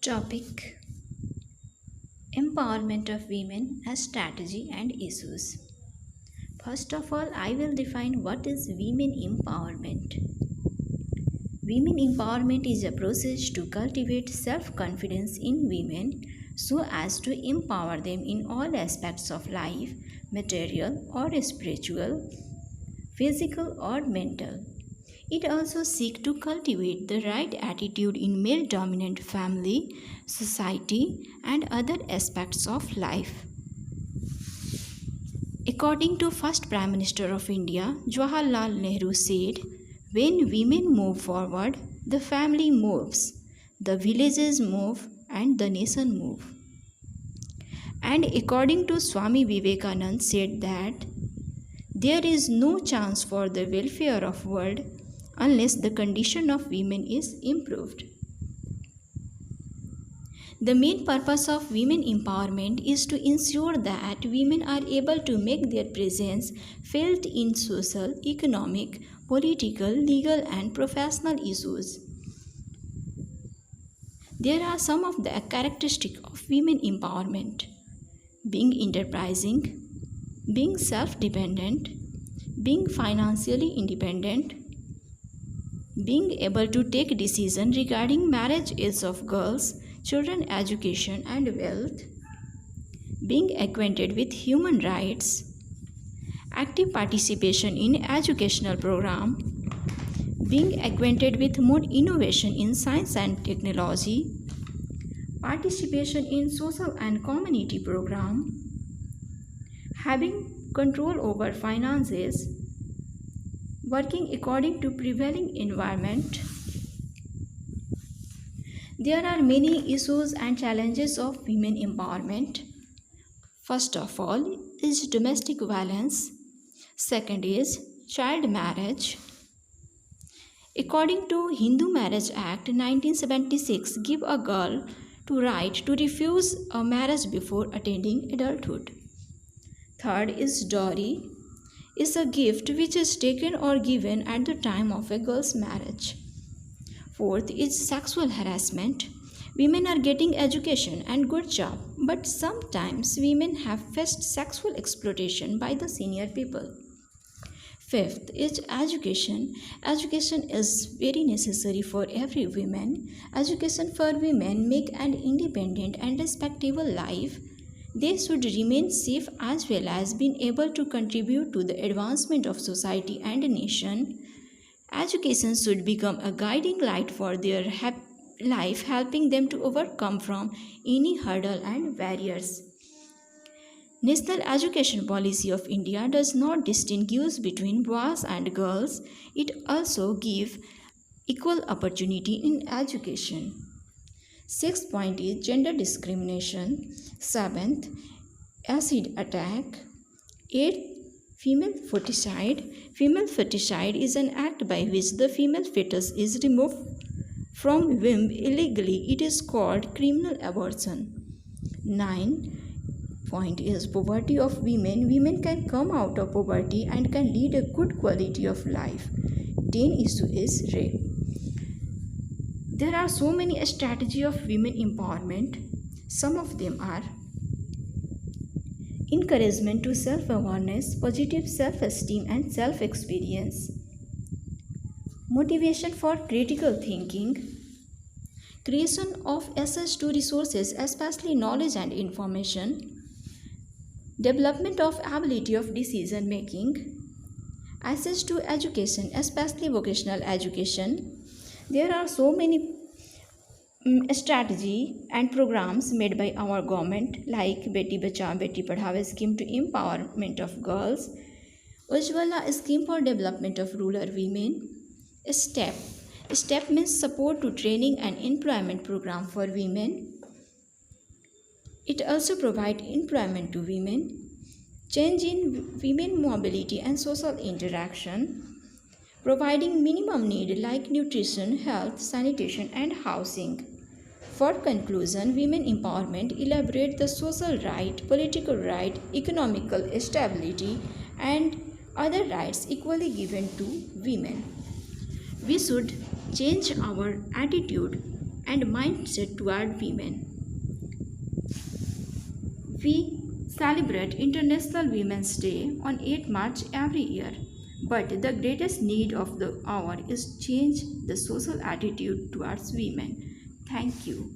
Topic: Empowerment of women as strategy and issues. First of all, I will define what is women empowerment. Women empowerment is a process to cultivate self confidence in women so as to empower them in all aspects of life, material or spiritual, physical or mental. It also seeks to cultivate the right attitude in male dominant family, society, and other aspects of life. According to first Prime Minister of India, Jawaharlal Nehru said, "When women move forward, the family moves, the villages move, and the nation moves." And according to Swami Vivekananda said that there is no chance for the welfare of world unless the condition of women is improved. The main purpose of women empowerment is to ensure that women are able to make their presence felt in social, economic, political, legal, and professional issues. There are some of the characteristics of women empowerment: being enterprising, being self-dependent, being financially independent, being able to take decisions regarding marriage age of girls, children education and wealth, being acquainted with human rights, active participation in educational program, being acquainted with more innovation in science and technology, participation in social and community program, having control over finances, working according to prevailing environment. There are many issues and challenges of women empowerment. First of all is domestic violence. Second is child marriage. According to Hindu Marriage Act 1976, give a girl to right to refuse a marriage before attaining adulthood. Third is dowry, is a gift which is taken or given at the time of a girl's marriage. Fourth is sexual harassment. Women are getting education and good job, but sometimes women have faced sexual exploitation by the senior people. Fifth is education. Education is very necessary for every woman. Education for women make an independent and respectable life. They should remain safe as well as being able to contribute to the advancement of society and nation. Education should become a guiding light for their life, helping them to overcome from any hurdle and barriers. National Education Policy of India does not distinguish between boys and girls. It also gives equal opportunity in education. Sixth point is gender discrimination. Seventh, acid attack. Eighth, female feticide. Female feticide is an act by which the female fetus is removed from womb illegally. It is called criminal abortion. 9 point is poverty of women. Women can come out of poverty and can lead a good quality of life. 10 issue is rape. There are so many strategies of women empowerment. Some of them are encouragement to self-awareness, positive self-esteem and self-experience, motivation for critical thinking, creation of access to resources, especially knowledge and information, development of ability of decision making, access to education, especially vocational education. There are so many strategy and programs made by our government like Beti Bachao Beti Padhao scheme to empowerment of girls, Ujjwala scheme for development of rural women, STEP means support to training and employment program for women. It also provides employment to women, change in women mobility and social interaction, providing minimum need like nutrition, health, sanitation and housing. For conclusion, women empowerment elaborate the social right, political right, economical stability and other rights equally given to women. We should change our attitude and mindset toward women. We celebrate International Women's Day on 8 March every year, but the greatest need of the hour is change the social attitude towards women. Thank you.